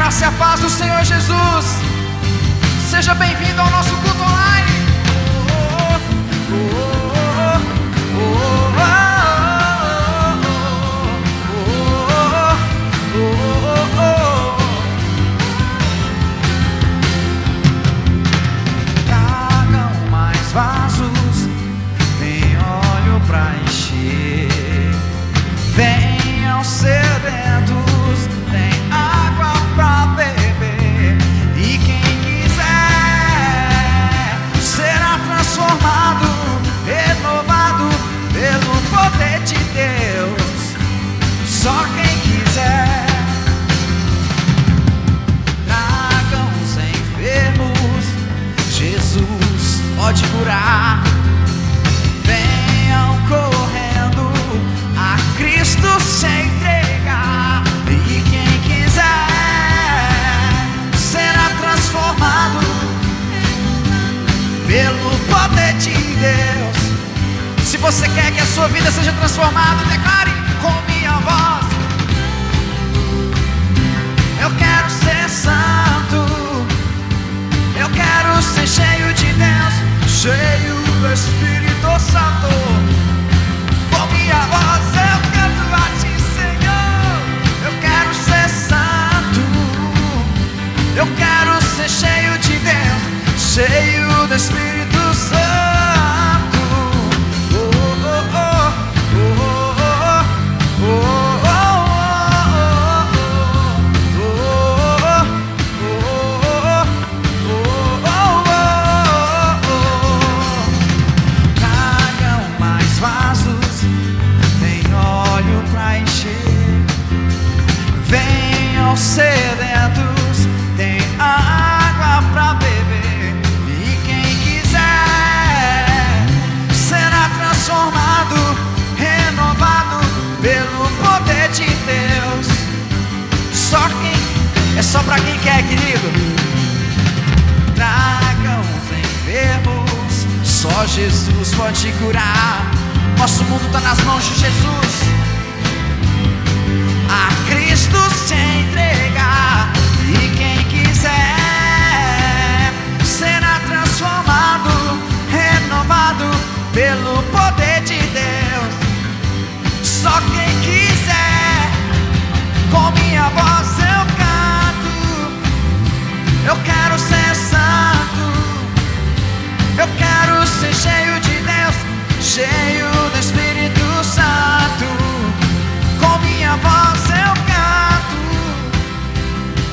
graça e a paz do Senhor Jesus. Seja bem-vindo ao nosso culto online. Tragam mais vasos, tem óleo pra encher. Venham sedentos, tem água pra beber. E quem quiser será transformado, renovado pelo poder de Deus. Só quem quiser. Tragam os enfermos, Jesus pode curar. Venham correndo a Cristo se entregar. E quem quiser será transformado pelo poder de Deus. Se você quer que a sua vida seja transformada, declare com minha voz: eu quero ser santo, eu quero ser cheio de Deus, cheio do Espírito Santo. Com minha voz eu canto a ti, Senhor. Eu quero ser santo, eu quero ser cheio de Deus, cheio do Espírito Santo. Sedentos, tem água pra beber. E quem quiser será transformado, renovado pelo poder de Deus. É só pra quem quer, querido. Tragam os enfermos, só Jesus pode curar. Nosso mundo tá nas mãos de Jesus. A Cristo se entregar. E quem quiser será transformado, renovado pelo poder de Deus. Só quem quiser. Com minha voz eu canto, eu quero ser santo, eu quero ser cheio de Deus, cheio do Espírito Santo. Com minha voz eu canto,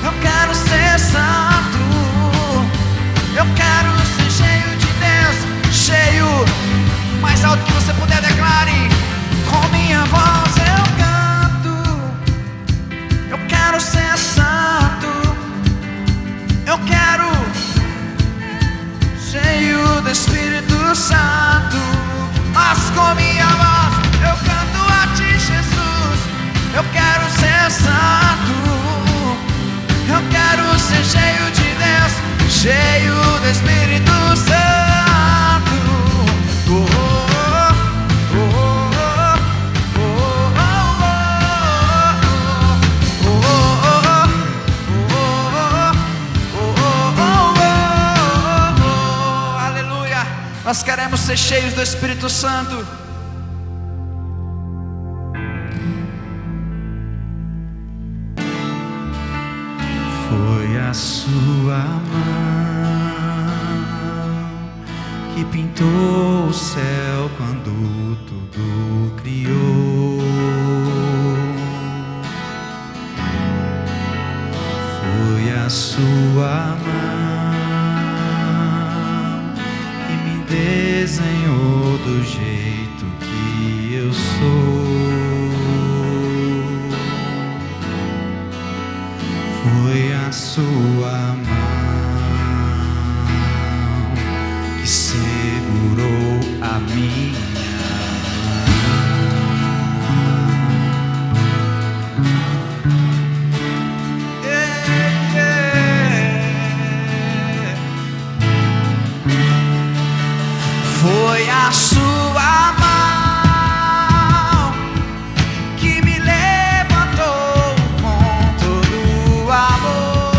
eu quero ser santo, eu quero ser cheio de Deus, cheio. Mais alto que você puder, declare. Com minha voz eu canto, eu quero ser santo, eu quero cheio do Espírito Santo. Mas com minha voz eu canto a ti, Jesus. Eu quero ser santo, eu quero ser cheio de Deus, cheio do Espírito Santo. Aleluia. Nós queremos ser cheios do Espírito Santo. Foi a sua mão que pintou o céu quando tudo criou. Foi a sua mão que me desenhou do jeito que eu sou. Foi a sua mão que segurou a minha Foi a sua mão que me levantou com todo o amor.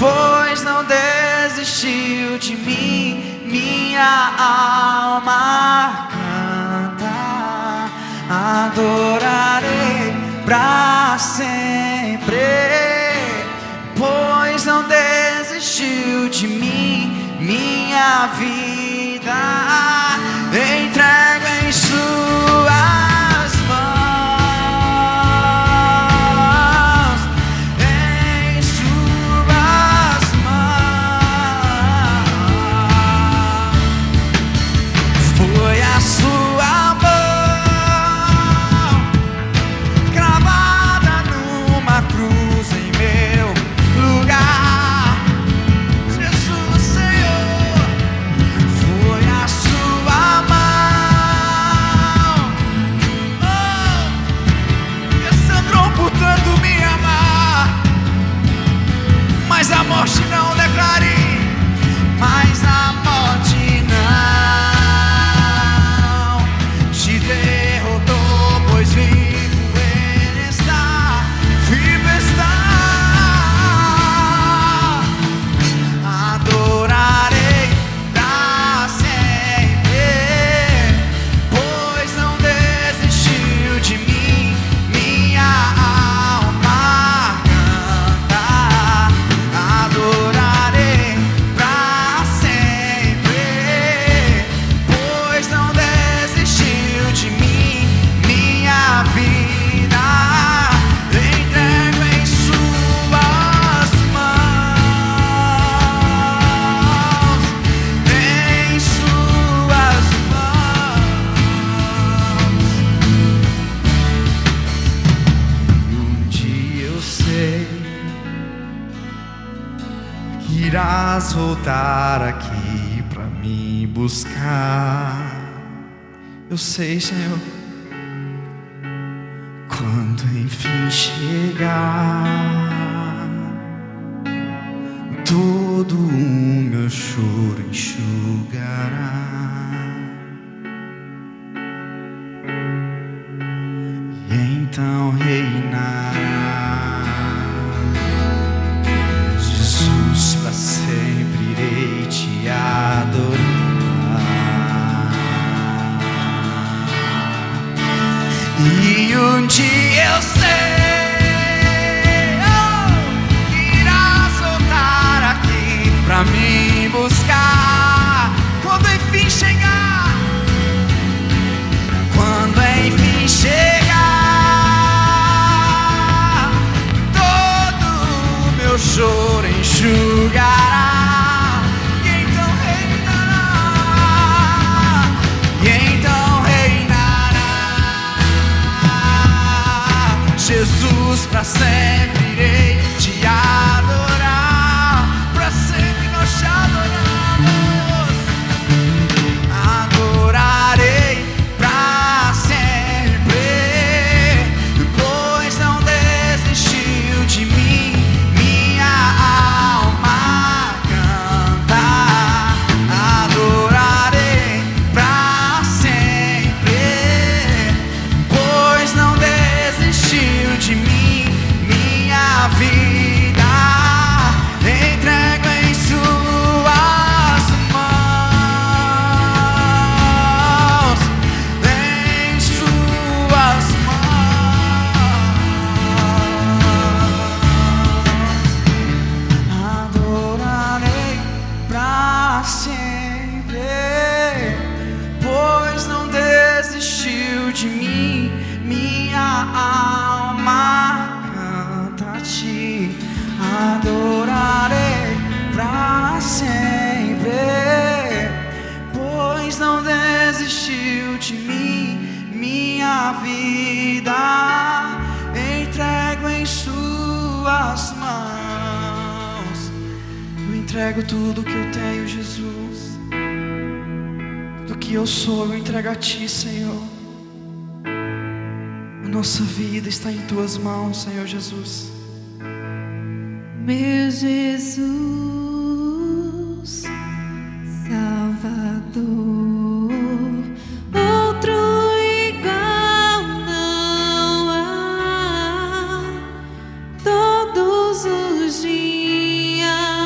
pois não desistiu de mim. Minha alma canta, adorarei pra sempre, pois não desistiu de mim. Minha vida entrego em suas mãos, em suas mãos. Foi a sua mão cravada numa cruz em meu lugar, Jesus Senhor. Foi a sua mão, oh, que sangrou por tanto me amar, mas a morte não declarei, mas a morte não te derrotou, pois vivo ele está, vivo está. Adorarei pra sempre, pois não desistiu de mim. Minha alma canta, adorarei pra sempre, pois não desistiu de mim. Minha vida entrego em suas mãos, em suas mãos. E um dia eu sei que irás voltar aqui pra me buscar. Eu sei, Senhor, quando enfim chegar, todo o meu choro enxugará. E então reinará Jesus, pra sempre irei te adorar. E um dia eu sei, oh, que irás voltar aqui pra me buscar. Quando enfim chegar, quando enfim chegar, todo o meu choro enxugará. E então reinará, e então reinará Jesus, pra sempre irei te adorar, pra sempre nós te adoramos. Adorarei pra sempre, pois não desistiu de mim. Minha alma canta, adorarei pra sempre, pois não desistiu de mim. Minha vida entrego em suas mãos, em suas mãos. Adorarei pra sempre, pois não desistiu de mim. Minha alma canta a ti. Adorarei pra sempre, pois não desistiu de mim. Minha vida entrego em suas mãos. Eu entrego tudo que eu tenho, Jesus. Tudo que eu sou, eu entrego a ti, Senhor. A nossa vida está em tuas mãos, Senhor Jesus. Meu Jesus, Salvador, outro igual não há. Todos os dias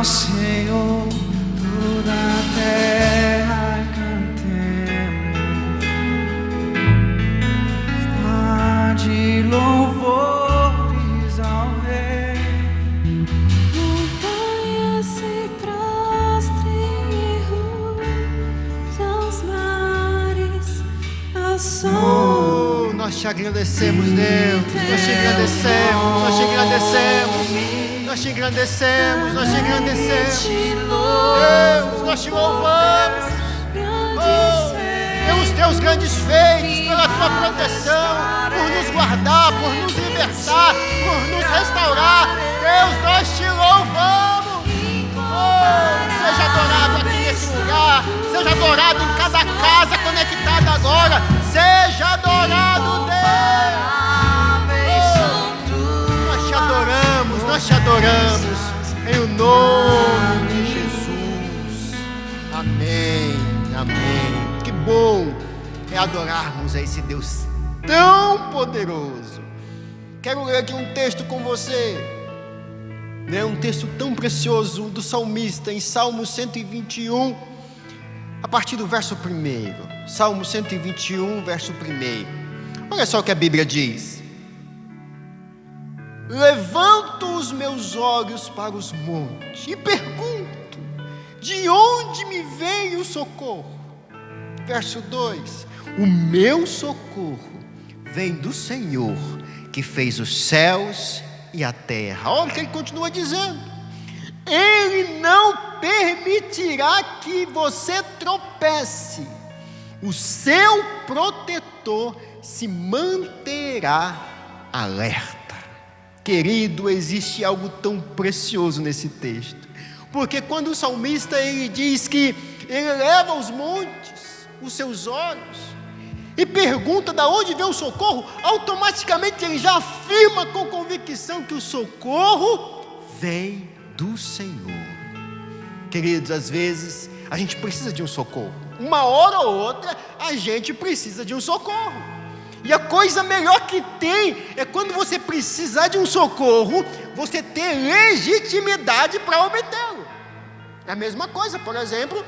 ao Senhor, toda a terra cantemos. Está de louvores ao Rei. Montanhas se prostrem, aos mares, ao sol. Nós te agradecemos, Deus. Nós te agradecemos, nós te agradecemos. Nós te engrandecemos, nós te engrandecemos. Deus, nós te louvamos. Pelos teus grandes feitos, pela tua proteção, por nos guardar, por nos libertar, por nos restaurar. Deus, nós te louvamos. Seja adorado aqui nesse lugar, seja adorado em cada casa conectada agora. Seja adorado, Deus. Nós te adoramos em o nome de Jesus. Amém, amém. Que bom é adorarmos a esse Deus tão poderoso. Quero ler aqui um texto com você, um texto tão precioso do salmista em Salmo 121, a partir do verso 1. Salmo 121, verso 1. Olha só o que a Bíblia diz: levanto os meus olhos para os montes e pergunto: de onde me veio o socorro? Verso 2: o meu socorro vem do Senhor, que fez os céus e a terra. Olha o que ele continua dizendo: Ele não permitirá que você tropece, o seu protetor se manterá alerta. Querido, existe algo tão precioso nesse texto, porque quando o salmista ele diz que ele leva aos montes os seus olhos e pergunta de onde vem o socorro, automaticamente ele já afirma com convicção que o socorro vem do Senhor. Queridos, às vezes a gente precisa de um socorro, uma hora ou outra a gente precisa de um socorro. E a coisa melhor que tem é quando você precisar de um socorro, você ter legitimidade para obtê-lo. É a mesma coisa, por exemplo,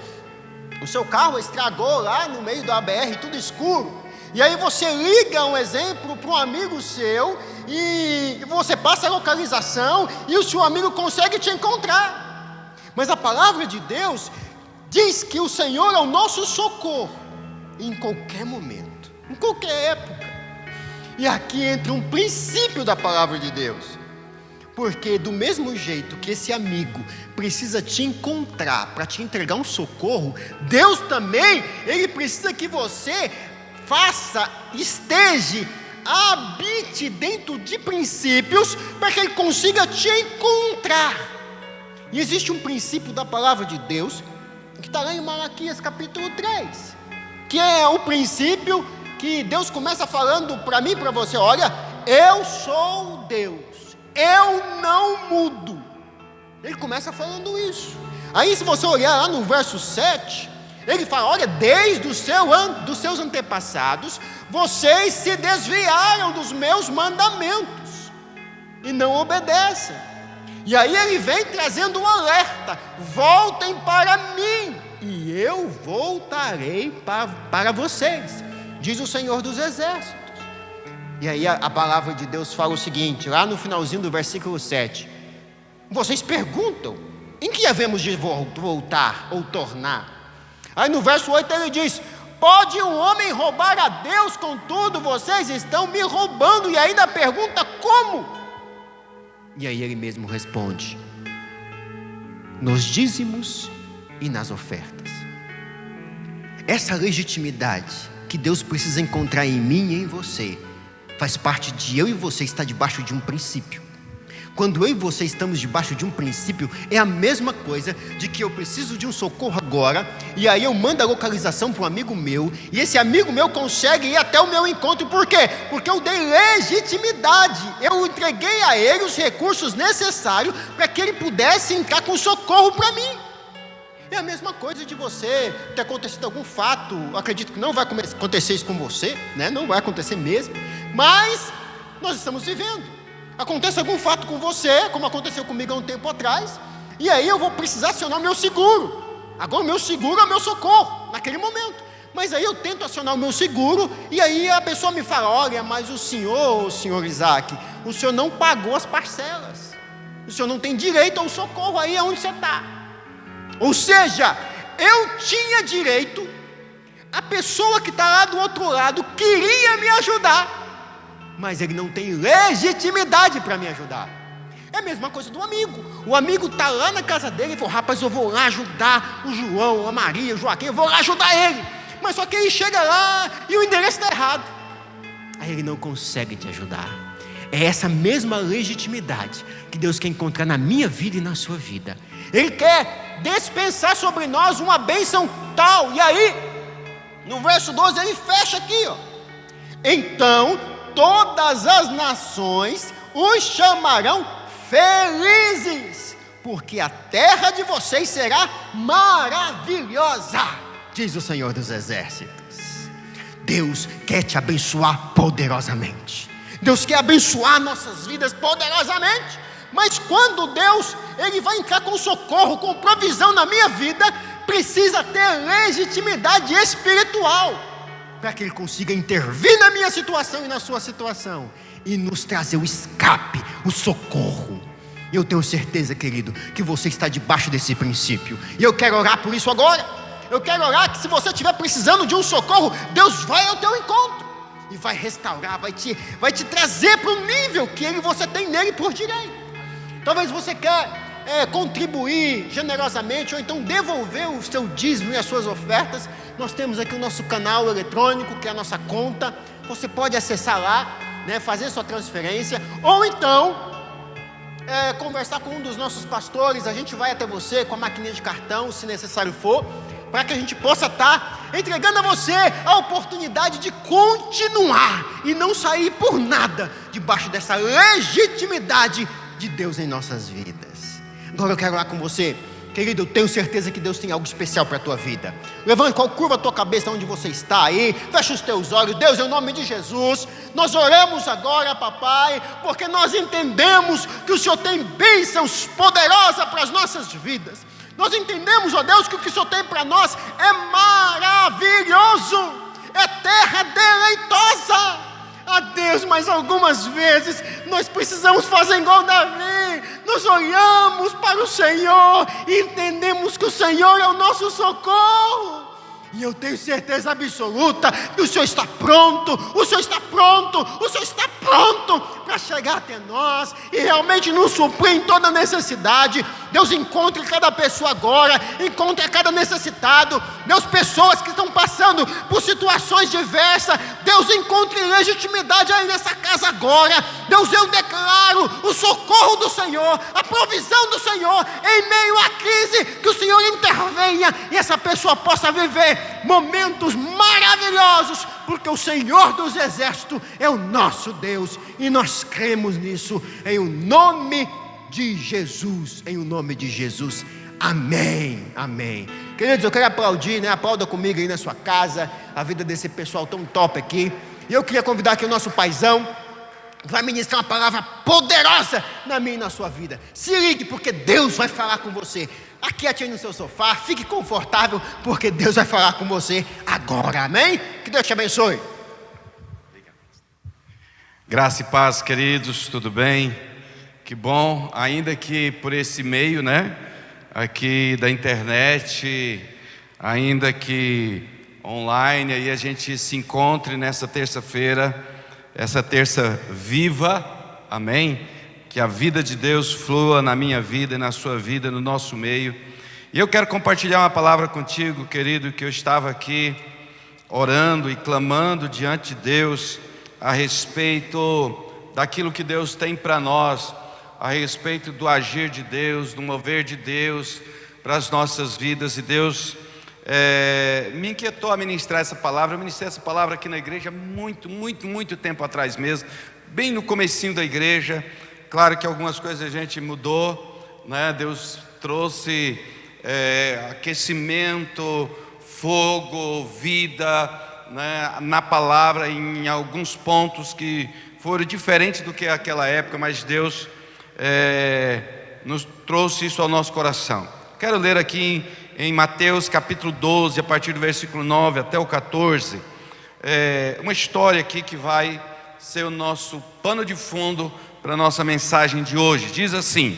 o seu carro estragou lá no meio da BR, tudo escuro. E aí você liga, um exemplo, para um amigo seu e você passa a localização e o seu amigo consegue te encontrar. Mas a palavra de Deus diz que o Senhor é o nosso socorro em qualquer momento, em qualquer época. E aqui entra um princípio da palavra de Deus, porque do mesmo jeito que esse amigo precisa te encontrar para te entregar um socorro, Deus também, Ele precisa que você esteja, habite dentro de princípios para que Ele consiga te encontrar. E existe um princípio da palavra de Deus que está lá em Malaquias capítulo 3, que é o princípio que Deus começa falando para mim e para você: olha, eu sou Deus, eu não mudo. Ele começa falando isso. Aí se você olhar lá no verso 7, ele fala: olha, desde dos seus antepassados, vocês se desviaram dos meus mandamentos e não obedecem. E aí ele vem trazendo um alerta: voltem para mim e eu voltarei para vocês, diz o Senhor dos Exércitos. E aí a palavra de Deus fala o seguinte, lá no finalzinho do versículo 7: vocês perguntam, em que havemos de voltar ou tornar? Aí no verso 8 ele diz: pode um homem roubar a Deus? Contudo vocês estão me roubando. E ainda pergunta: como? E aí ele mesmo responde: nos dízimos e nas ofertas. Essa legitimidade que Deus precisa encontrar em mim e em você faz parte de eu e você estar debaixo de um princípio. Quando eu e você estamos debaixo de um princípio, é a mesma coisa de que eu preciso de um socorro agora, e aí eu mando a localização para um amigo meu, e esse amigo meu consegue ir até o meu encontro. Por quê? Porque eu dei legitimidade, eu entreguei a ele os recursos necessários para que ele pudesse entrar com socorro para mim. É a mesma coisa de você ter acontecido algum fato, acredito que não vai acontecer isso com você, né? Não vai acontecer mesmo, mas nós estamos vivendo. Acontece algum fato com você, como aconteceu comigo há um tempo atrás, E aí eu vou precisar acionar o meu seguro. Agora o meu seguro é o meu socorro, naquele momento. Mas aí eu tento acionar o meu seguro, e aí a pessoa me fala: olha, mas o senhor Isaac, o senhor não pagou as parcelas. O senhor não tem direito ao socorro aí onde você está. Ou seja, eu tinha direito, a pessoa que está lá do outro lado queria me ajudar, mas ele não tem legitimidade para me ajudar. É a mesma coisa do amigo. O amigo está lá na casa dele e falou: rapaz, eu vou lá ajudar o João, a Maria, o Joaquim, eu vou lá ajudar ele. Mas só que ele chega lá e o endereço está errado. Aí ele não consegue te ajudar. É essa mesma legitimidade que Deus quer encontrar na minha vida e na sua vida. Ele quer dispensar sobre nós uma bênção tal. E aí, no verso 12, ele fecha aqui, ó. Então todas as nações os chamarão felizes, porque a terra de vocês será maravilhosa, diz o Senhor dos Exércitos. Deus quer te abençoar poderosamente. Deus quer abençoar nossas vidas poderosamente. Mas quando Deus, Ele vai entrar com socorro, com provisão na minha vida, precisa ter legitimidade espiritual, para que Ele consiga intervir na minha situação e na sua situação, e nos trazer o escape, o socorro. Eu tenho certeza, querido, que você está debaixo desse princípio, e eu quero orar por isso agora. Eu quero orar que se você estiver precisando de um socorro, Deus vai ao teu encontro, e vai restaurar, vai te trazer para o nível que você tem nele por direito. Talvez você quer contribuir generosamente, ou então devolver o seu dízimo e as suas ofertas. Nós temos aqui o nosso canal eletrônico, que é a nossa conta. Você pode acessar lá, fazer sua transferência, ou então conversar com um dos nossos pastores. A gente vai até você com a maquininha de cartão, se necessário for, para que a gente possa estar entregando a você a oportunidade de continuar e não sair por nada debaixo dessa legitimidade de Deus em nossas vidas. Agora eu quero orar com você, querido. Eu tenho certeza que Deus tem algo especial para a tua vida. Levante, curva a tua cabeça onde você está aí, fecha os teus olhos. Deus, em nome de Jesus, nós oramos agora, papai, porque nós entendemos que o Senhor tem bênçãos poderosas para as nossas vidas. Nós entendemos, ó Deus, que o que o Senhor tem para nós é maravilhoso, é terra deleitosa. Ah Deus, mas algumas vezes nós precisamos fazer igual Davi. Nós olhamos para o Senhor e entendemos que o Senhor é o nosso socorro. E eu tenho certeza absoluta que o Senhor está pronto, o Senhor está pronto, o Senhor está pronto para chegar até nós e realmente nos suprir em toda necessidade. Deus, encontre cada pessoa agora, encontre cada necessitado. Deus, pessoas que estão passando por situações diversas, Deus, encontre legitimidade aí nessa casa agora. Deus, eu declaro o socorro do Senhor, a provisão do Senhor em meio à crise, que o Senhor intervenha e essa pessoa possa viver momentos maravilhosos, porque o Senhor dos Exércitos é o nosso Deus e nós cremos nisso, em o nome de Jesus, em o nome de Jesus, amém, amém. Queridos, eu quero aplaudir, aplauda comigo aí na sua casa, a vida desse pessoal tão top aqui. E eu queria convidar aqui o nosso paizão, que vai ministrar uma palavra poderosa na minha e na sua vida. Se ligue, porque Deus vai falar com você. Aquiete aí no seu sofá, fique confortável, porque Deus vai falar com você agora, amém? Que Deus te abençoe. Graça e paz, queridos, tudo bem? Que bom, ainda que por esse meio, aqui da internet, ainda que online, aí a gente se encontre nessa terça-feira, essa terça viva, amém? Que a vida de Deus flua na minha vida e na sua vida, no nosso meio. E eu quero compartilhar uma palavra contigo, querido, que eu estava aqui orando e clamando diante de Deus a respeito daquilo que Deus tem para nós, a respeito do agir de Deus, do mover de Deus para as nossas vidas. E Deus me inquietou a ministrar essa palavra. Eu ministrei essa palavra aqui na igreja muito tempo atrás mesmo, bem no comecinho da igreja. Claro que algumas coisas a gente mudou, Deus trouxe aquecimento, fogo, vida, na palavra, em alguns pontos que foram diferentes do que aquela época, mas Deus nos trouxe isso ao nosso coração. Quero ler aqui em Mateus capítulo 12, a partir do versículo 9 até o 14, uma história aqui que vai ser o nosso pano de fundo para a nossa mensagem de hoje. Diz assim: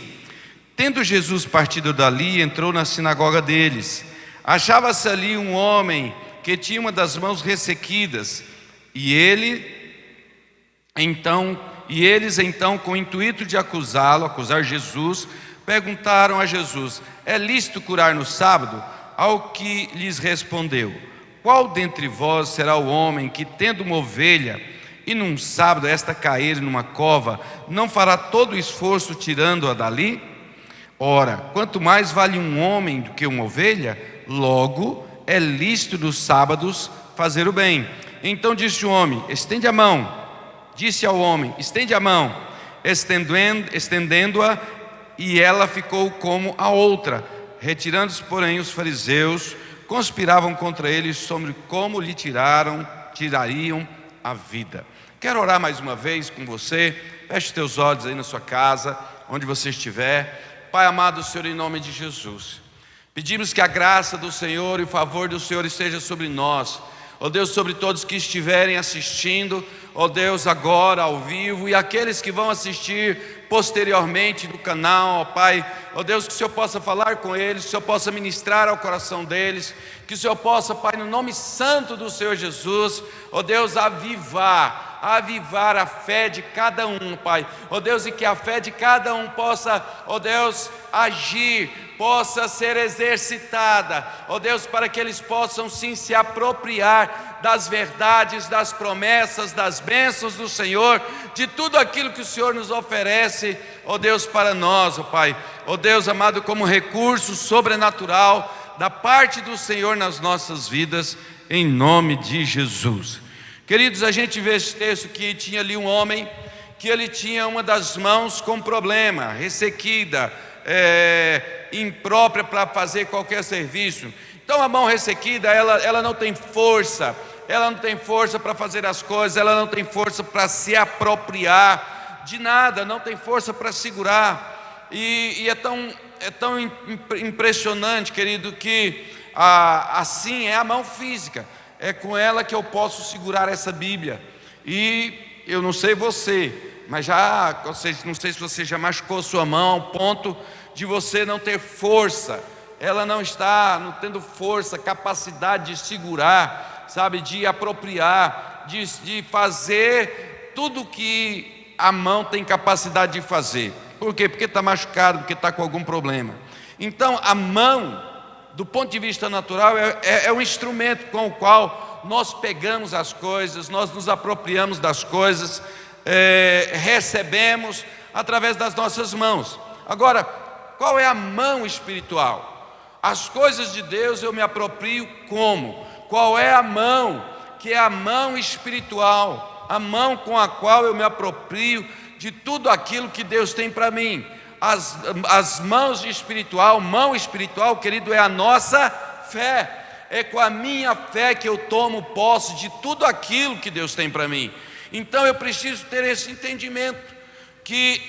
tendo Jesus partido dali, entrou na sinagoga deles. Achava-se ali um homem que tinha uma das mãos ressequidas, e eles então, com o intuito de acusar Jesus, perguntaram a Jesus: é lícito curar no sábado? Ao que lhes respondeu: qual dentre vós será o homem que, tendo uma ovelha, e num sábado esta cair numa cova, não fará todo o esforço tirando-a dali? Ora, quanto mais vale um homem do que uma ovelha, logo é lícito nos sábados fazer o bem. Então disse o homem: estende a mão. Disse ao homem: estende a mão. Estendendo-a, e ela ficou como a outra. Retirando-se, porém, os fariseus conspiravam contra ele sobre como lhe tirariam a vida. Quero orar mais uma vez com você. Feche os teus olhos aí na sua casa, onde você estiver. Pai amado, Senhor, em nome de Jesus, pedimos que a graça do Senhor e o favor do Senhor esteja sobre nós, ó Deus, sobre todos que estiverem assistindo, ó Deus, agora ao vivo, e aqueles que vão assistir posteriormente no canal, ó Pai, ó Deus, que o Senhor possa falar com eles, que o Senhor possa ministrar ao coração deles, que o Senhor possa, Pai, no nome santo do Senhor Jesus, ó Deus, avivar a fé de cada um, Pai, ó Deus, e que a fé de cada um possa, ó Deus, agir, possa ser exercitada, ó Deus, para que eles possam sim se apropriar das verdades, das promessas, das bênçãos do Senhor, de tudo aquilo que o Senhor nos oferece, ó Deus, para nós, ó Pai, ó Deus amado, como recurso sobrenatural da parte do Senhor nas nossas vidas, em nome de Jesus. Queridos, a gente vê esse texto que tinha ali um homem que ele tinha uma das mãos com problema, ressequida, imprópria para fazer qualquer serviço. Então a mão ressequida, ela não tem força, para fazer as coisas, ela não tem força para se apropriar de nada, não tem força para segurar. E é tão impressionante, querido, que assim é a mão física. É com ela que eu posso segurar essa Bíblia. E eu não sei você, mas não sei se você já machucou sua mão ao ponto de você não ter força. Ela não tendo força, capacidade de segurar, sabe, de apropriar, de fazer tudo que a mão tem capacidade de fazer. Por quê? Porque está machucado, porque está com algum problema. Então a mão, do ponto de vista natural, é um instrumento com o qual nós pegamos as coisas, nós nos apropriamos das coisas, recebemos através das nossas mãos. Agora, qual é a mão espiritual? As coisas de Deus eu me aproprio como? Qual é a mão? Que é a mão espiritual, a mão com a qual eu me aproprio de tudo aquilo que Deus tem para mim. As mãos espiritual, mão espiritual, querido, é a nossa fé. É com a minha fé que eu tomo posse de tudo aquilo que Deus tem para mim. Então eu preciso ter esse entendimento, que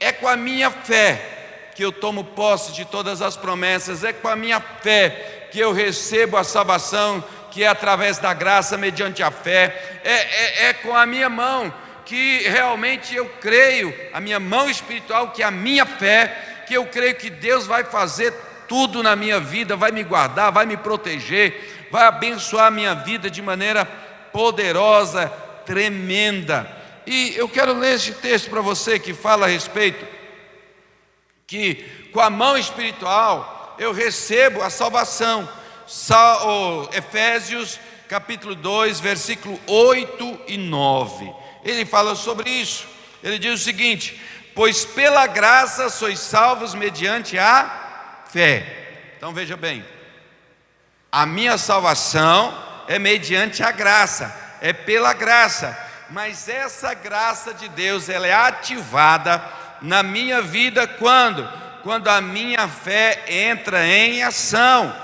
é com a minha fé que eu tomo posse de todas as promessas, é com a minha fé que eu recebo a salvação, que é através da graça, mediante a fé, é com a minha mão que realmente eu creio, a minha mão espiritual, que é a minha fé, que eu creio que Deus vai fazer tudo na minha vida, vai me guardar, vai me proteger, vai abençoar a minha vida de maneira poderosa, tremenda. E eu quero ler esse texto para você que fala a respeito que com a mão espiritual eu recebo a salvação. Efésios capítulo 2, versículo 8 e 9. Ele fala sobre isso. Ele diz o seguinte: pois pela graça sois salvos mediante a fé. Então veja bem, a minha salvação é mediante a graça, é pela graça. Mas essa graça de Deus, ela é ativada na minha vida quando a minha fé entra em ação.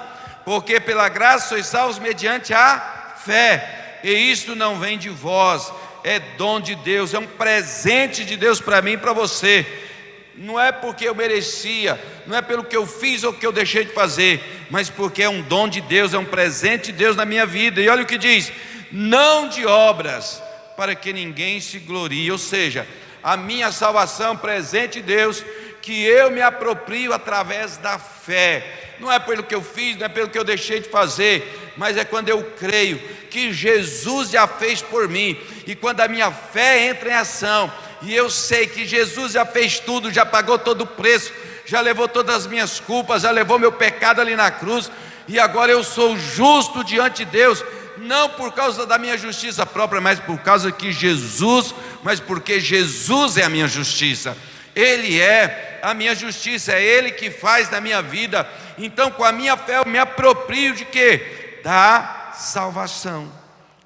Porque pela graça sois salvos mediante a fé, e isto não vem de vós, é dom de Deus, é um presente de Deus para mim e para você. não é porque eu merecia, não é pelo que eu fiz ou que eu deixei de fazer, mas porque é um dom de Deus, é um presente de Deus na minha vida. E olha o que diz: não de obras, para que ninguém se glorie. Ou seja, a minha salvação, presente de Deus, que eu me aproprio através da fé. Não é pelo que eu fiz, não é pelo que eu deixei de fazer, mas é quando eu creio que Jesus já fez por mim. E quando a minha fé entra em ação, e eu sei que Jesus já fez tudo, já pagou todo o preço, já levou todas as minhas culpas, já levou meu pecado ali na cruz, e agora eu sou justo diante de Deus, não por causa da minha justiça própria, mas por causa que Jesus, mas porque Jesus é a minha justiça. Ele é a minha justiça, é Ele que faz na minha vida. Então, com a minha fé, eu me aproprio de quê? Da salvação.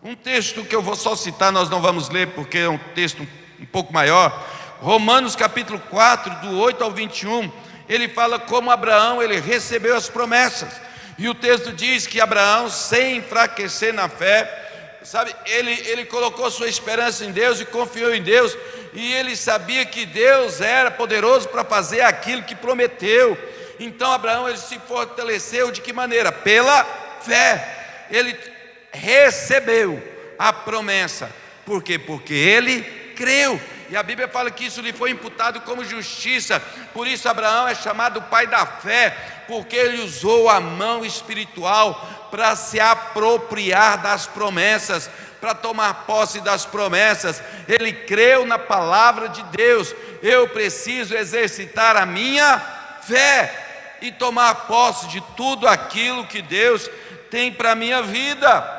Um texto que eu vou só citar, nós não vamos ler, porque é um texto um pouco maior. Romanos capítulo 4, do 8 ao 21, ele fala como Abraão, ele recebeu as promessas. E o texto diz que Abraão, sem enfraquecer na fé, sabe, ele colocou sua esperança em Deus e confiou em Deus, e ele sabia que Deus era poderoso para fazer aquilo que prometeu. Então Abraão, ele se fortaleceu de que maneira? Pela fé. Ele recebeu a promessa. Por quê? Porque ele creu. E a Bíblia fala que isso lhe foi imputado como justiça. Por isso Abraão é chamado pai da fé, porque ele usou a mão espiritual para se apropriar das promessas, para tomar posse das promessas. Ele creu na palavra de Deus. Eu preciso exercitar a minha fé e tomar posse de tudo aquilo que Deus tem para a minha vida.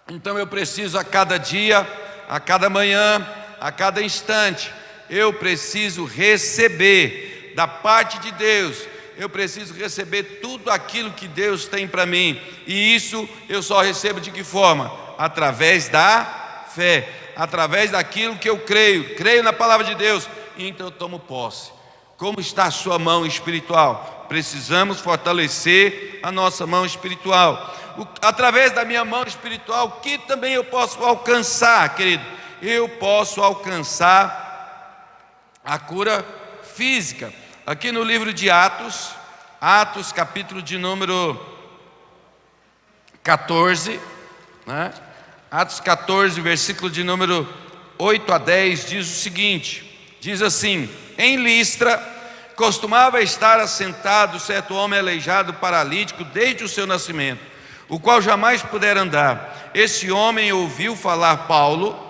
Então eu preciso a cada dia, a cada manhã, a cada instante, eu preciso receber da parte de Deus. Eu preciso receber tudo aquilo que Deus tem para mim. E isso eu só recebo de que forma? Através da fé, através daquilo que eu creio na palavra de Deus, e então eu tomo posse. Como está a sua mão espiritual? Precisamos fortalecer a nossa mão espiritual. Através da minha mão espiritual, o que também eu posso alcançar, querido? Eu posso alcançar a cura física. Aqui no livro de Atos, capítulo de número 14, né? Atos 14, versículo de número 8 a 10, diz o seguinte, diz assim: em Listra, costumava estar assentado certo homem aleijado, paralítico, desde o seu nascimento, o qual jamais pudera andar. Esse homem ouviu falar Paulo,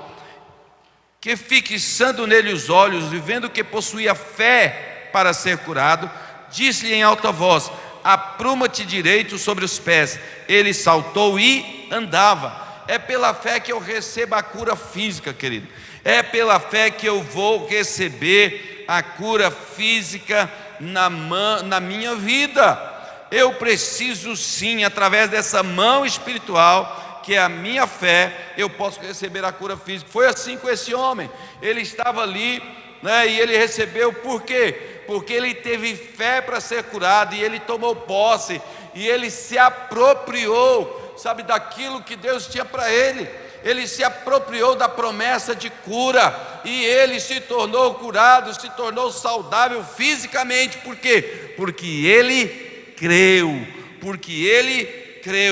que fixando nele os olhos, e vendo que possuía fé para ser curado, disse-lhe em alta voz: apruma-te direito sobre os pés. Ele saltou e andava. É pela fé que eu recebo a cura física, querido. É pela fé que eu vou receber a cura física na minha vida. Eu preciso sim, através dessa mão espiritual, que é a minha fé, eu posso receber a cura física. Foi assim com esse homem. Ele estava ali, né, e ele recebeu. Por quê? Porque ele teve fé para ser curado, e ele tomou posse, e ele se apropriou, sabe, daquilo que Deus tinha para ele. Ele se apropriou da promessa de cura, e ele se tornou curado, se tornou saudável fisicamente. Por quê? Porque ele creu,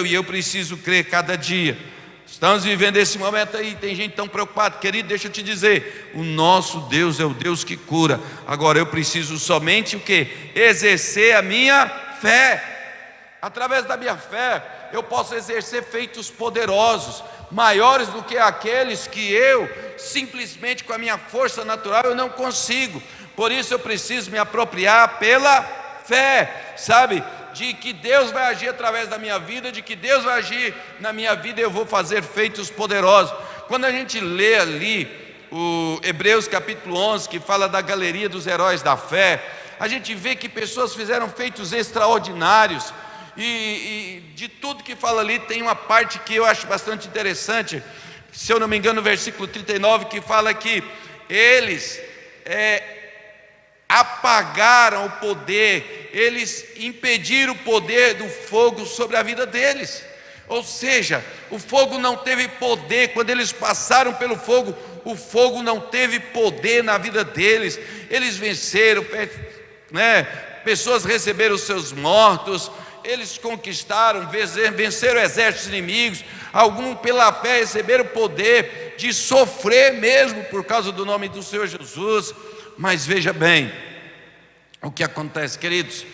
e eu preciso crer cada dia. Estamos vivendo esse momento aí, tem gente tão preocupada. Querido, deixa eu te dizer, o nosso Deus é o Deus que cura. Agora eu preciso somente o quê? Exercer a minha fé. Através da minha fé, eu posso exercer feitos poderosos, maiores do que aqueles que eu, simplesmente com a minha força natural, eu não consigo. Por isso eu preciso me apropriar pela fé, sabe? De que Deus vai agir através da minha vida, de que Deus vai agir na minha vida, eu vou fazer feitos poderosos. Quando a gente lê ali o Hebreus capítulo 11, que fala da galeria dos heróis da fé, a gente vê que pessoas fizeram feitos extraordinários. E de tudo que fala ali, tem uma parte que eu acho bastante interessante, se eu não me engano, no versículo 39, que fala que eles apagaram o poder, eles impediram o poder do fogo sobre a vida deles. Ou seja, o fogo não teve poder. Quando eles passaram pelo fogo, o fogo não teve poder na vida deles. Eles venceram, né? Pessoas receberam os seus mortos, eles conquistaram, venceram exércitos inimigos. Alguns pela fé receberam o poder de sofrer mesmo por causa do nome do Senhor Jesus. Mas veja bem o que acontece, queridos.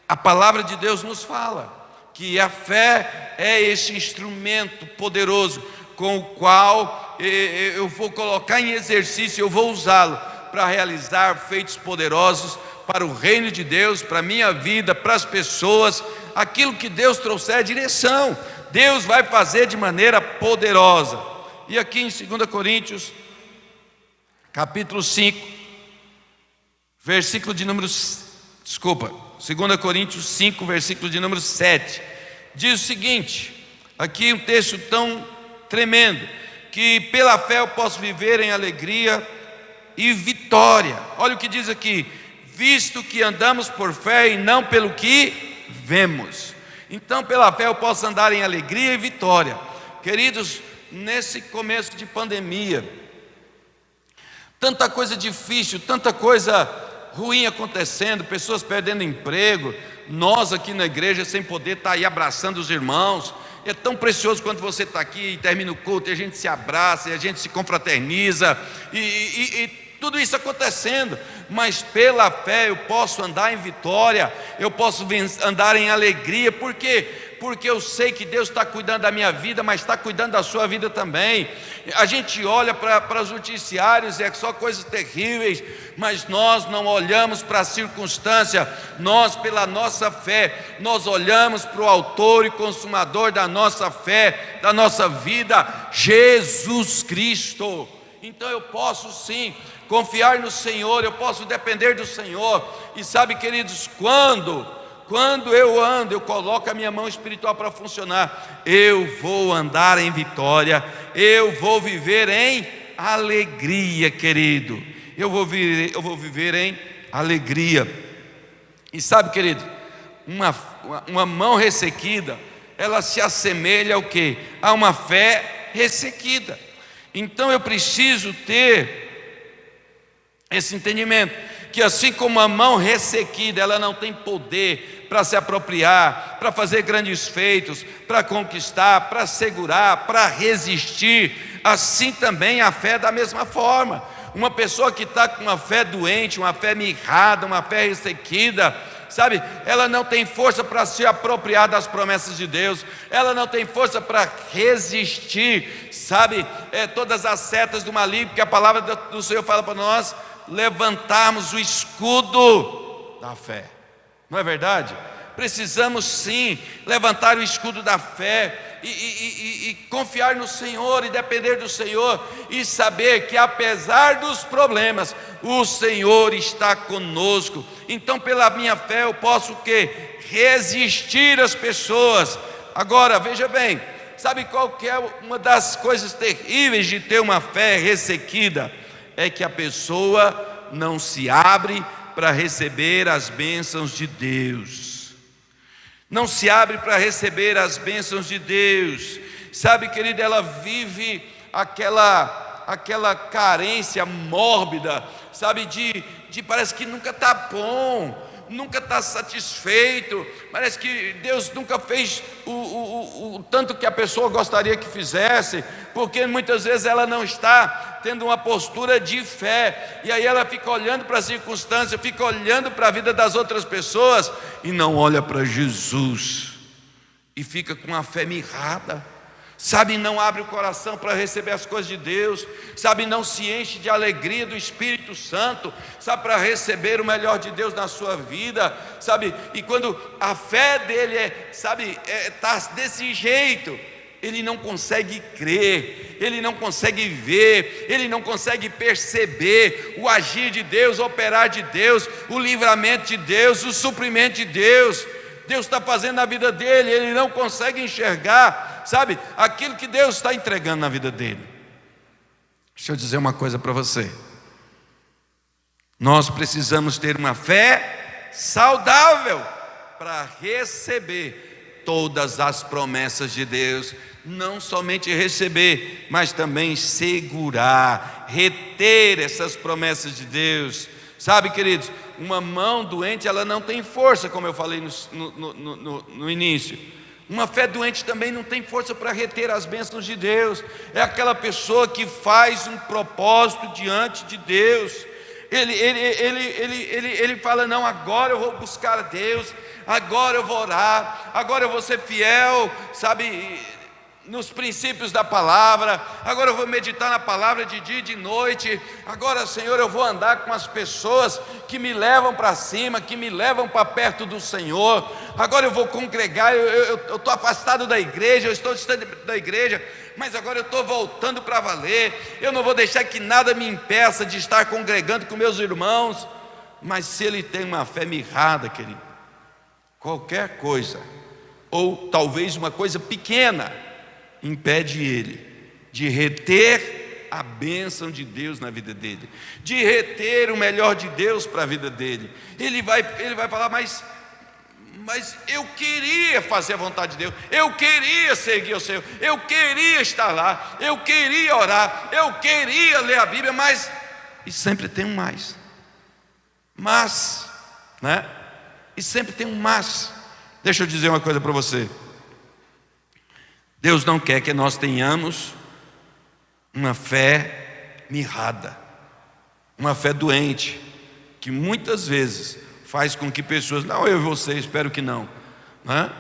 A palavra de Deus nos fala que a fé é esse instrumento poderoso com o qual eu vou colocar em exercício, eu vou usá-lo para realizar feitos poderosos para o reino de Deus, para a minha vida, para as pessoas. Aquilo que Deus trouxer é direção, Deus vai fazer de maneira poderosa. E aqui em 2 Coríntios, capítulo 5, versículo de número, 2 Coríntios 5, versículo de número 7, diz o seguinte, aqui um texto tão tremendo, que pela fé eu posso viver em alegria e vitória. Olha o que diz aqui: visto que andamos por fé e não pelo que vemos. Então pela fé eu posso andar em alegria e vitória. Queridos, nesse começo de pandemia, tanta coisa difícil, tanta coisa ruim acontecendo, pessoas perdendo emprego, nós aqui na igreja sem poder estar aí abraçando os irmãos. É tão precioso quando você está aqui e termina o culto e a gente se abraça, e a gente se confraterniza, e tudo isso acontecendo. Mas pela fé eu posso andar em vitória, eu posso andar em alegria. Por quê? Porque eu sei que Deus está cuidando da minha vida, mas está cuidando da sua vida também. A gente olha para os noticiários e é só coisas terríveis, mas nós não olhamos para a circunstância. Nós, pela nossa fé, nós olhamos para o autor e consumador da nossa fé, da nossa vida, Jesus Cristo. Então eu posso sim confiar no Senhor, eu posso depender do Senhor. E sabe, queridos, quando eu ando, eu coloco a minha mão espiritual para funcionar, eu vou andar em vitória, eu vou viver em alegria, querido. Eu vou viver em alegria. E sabe, querido, uma mão ressequida, ela se assemelha ao quê? A uma fé ressequida. Então eu preciso ter esse entendimento, que assim como a mão ressequida, ela não tem poder para se apropriar, para fazer grandes feitos, para conquistar, para segurar, para resistir, assim também a fé é da mesma forma. Uma pessoa que está com uma fé doente, uma fé mirrada, uma fé ressequida, sabe, ela não tem força para se apropriar das promessas de Deus, ela não tem força para resistir, sabe, todas as setas do maligno, porque a palavra do Senhor fala para nós levantarmos o escudo da fé, não é verdade? Precisamos sim levantar o escudo da fé e confiar no Senhor e depender do Senhor e saber que apesar dos problemas, o Senhor está conosco. Então pela minha fé eu posso o quê? Resistir às pessoas. Agora veja bem, sabe qual que é uma das coisas terríveis de ter uma fé ressequida? É que a pessoa não se abre para receber as bênçãos de Deus. Não se abre para receber as bênçãos de Deus. Sabe, querido, ela vive aquela carência mórbida, sabe, de parece que nunca está bom, nunca está satisfeito, parece que Deus nunca fez o tanto que a pessoa gostaria que fizesse, porque muitas vezes ela não está tendo uma postura de fé, e aí ela fica olhando para a circunstância, fica olhando para a vida das outras pessoas, e não olha para Jesus, e fica com a fé mirrada, sabe, não abre o coração para receber as coisas de Deus, sabe, não se enche de alegria do Espírito Santo, sabe, para receber o melhor de Deus na sua vida, sabe, e quando a fé dele está desse jeito, ele não consegue crer, ele não consegue ver, ele não consegue perceber o agir de Deus, o operar de Deus, o livramento de Deus, o suprimento de Deus. Deus está fazendo na vida dele, ele não consegue enxergar, sabe, aquilo que Deus está entregando na vida dele. Deixa eu dizer uma coisa para você. Nós precisamos ter uma fé saudável para receber todas as promessas de Deus. Não somente receber, mas também segurar, reter essas promessas de Deus. Sabe, queridos, uma mão doente, ela não tem força, como eu falei no início. Uma fé doente também não tem força para reter as bênçãos de Deus. É aquela pessoa que faz um propósito diante de Deus. Ele fala, não, agora eu vou buscar a Deus, agora eu vou orar, agora eu vou ser fiel, sabe, nos princípios da palavra, agora eu vou meditar na palavra de dia e de noite, agora, Senhor, eu vou andar com as pessoas que me levam para cima, que me levam para perto do Senhor, agora eu vou congregar, eu estou afastado da igreja, eu estou distante da igreja, mas agora eu estou voltando para valer, eu não vou deixar que nada me impeça de estar congregando com meus irmãos. Mas se ele tem uma fé mirrada, querido, qualquer coisa, ou talvez uma coisa pequena, impede ele de reter a bênção de Deus na vida dele, de reter o melhor de Deus para a vida dele. Ele vai falar, mas eu queria fazer a vontade de Deus, eu queria seguir o Senhor, eu queria estar lá, eu queria orar, eu queria ler a Bíblia, mas, e sempre tem um mas, né? E sempre tem um mas. Deixa eu dizer uma coisa para você. Deus não quer que nós tenhamos uma fé mirrada, uma fé doente, que muitas vezes faz com que pessoas, não eu e você, espero que não, né?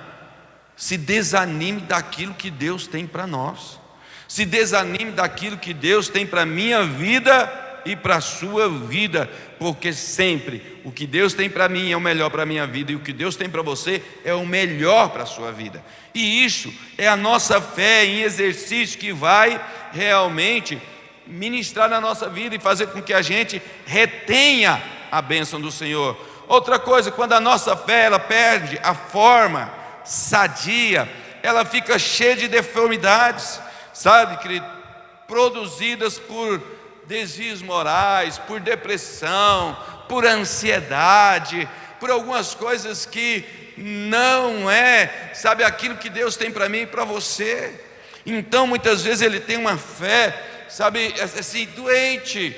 Se desanime daquilo que Deus tem para nós, se desanime daquilo que Deus tem para a minha vida e para a sua vida, porque sempre o que Deus tem para mim é o melhor para a minha vida, e o que Deus tem para você é o melhor para a sua vida. E isso é a nossa fé em exercício que vai realmente ministrar na nossa vida e fazer com que a gente retenha a bênção do Senhor. Outra coisa, quando a nossa fé ela perde a forma sadia, ela fica cheia de deformidades, sabe, querido? Produzidas por desvios morais, por depressão, por ansiedade, por algumas coisas que não é, sabe, aquilo que Deus tem para mim e para você. Então muitas vezes ele tem uma fé, sabe, assim, doente,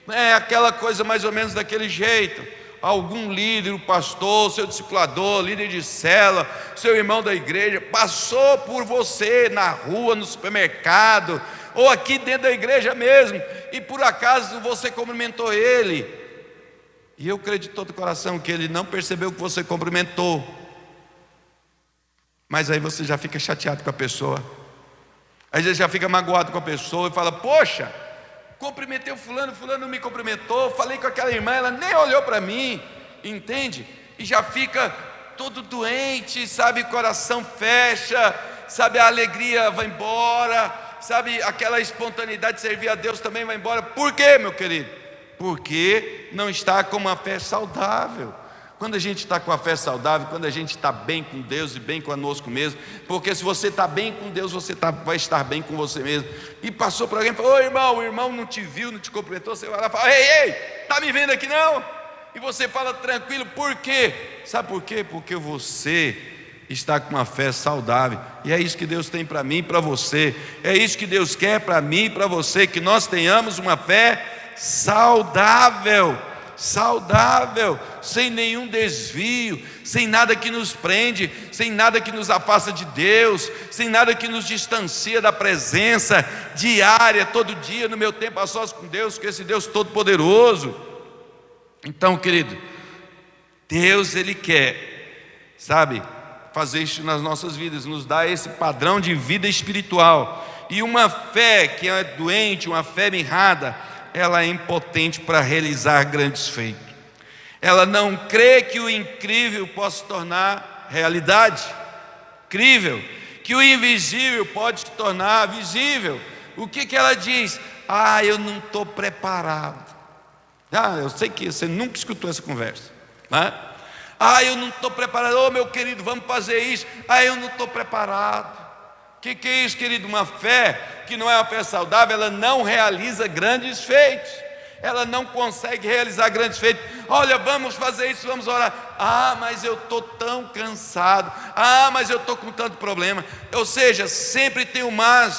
é aquela coisa mais ou menos daquele jeito. Algum líder, o pastor, seu discipulador, líder de célula, seu irmão da igreja, passou por você na rua, no supermercado, ou aqui dentro da igreja mesmo, e por acaso você cumprimentou ele, e eu creio de todo o coração que ele não percebeu que você cumprimentou, mas aí você já fica chateado com a pessoa, aí você já fica magoado com a pessoa e fala, poxa, cumprimentei o fulano, fulano não me cumprimentou, falei com aquela irmã, ela nem olhou para mim, entende? E já fica todo doente, sabe, o coração fecha, sabe, a alegria vai embora, sabe, aquela espontaneidade de servir a Deus também vai embora. Por quê, meu querido? Porque não está com uma fé saudável. Quando a gente está com a fé saudável, quando a gente está bem com Deus e bem conosco mesmo, porque se você está bem com Deus, você vai estar bem com você mesmo. E passou para alguém e falou, ô irmão, o irmão não te viu, não te cumprimentou, você vai lá e fala, ei, está me vendo aqui não? E você fala tranquilo, por quê? Sabe por quê? Porque você está com uma fé saudável, e é isso que Deus tem para mim e para você, é isso que Deus quer para mim e para você, que nós tenhamos uma fé saudável, sem nenhum desvio, sem nada que nos prende, sem nada que nos afasta de Deus, sem nada que nos distancia da presença diária, todo dia, no meu tempo a sós com Deus, com esse Deus todo-poderoso. Então, querido, Deus ele quer, sabe, fazer isso nas nossas vidas, nos dar esse padrão de vida espiritual. E uma fé que é doente, uma fé mirrada, ela é impotente para realizar grandes feitos. Ela não crê que o incrível possa se tornar realidade, crível, que o invisível pode se tornar visível. O que ela diz? Eu não estou preparado. Eu sei que você nunca escutou essa conversa, né? Eu não estou preparado, meu querido, vamos fazer isso. Eu não estou preparado. O que é isso, querido? Uma fé que não é uma fé saudável, ela não realiza grandes feitos. ela não consegue realizar grandes feitos. Olha, vamos fazer isso, vamos orar. Ah, mas eu estou tão cansado. Ah, mas eu estou com tanto problema. Ou seja, sempre tem uma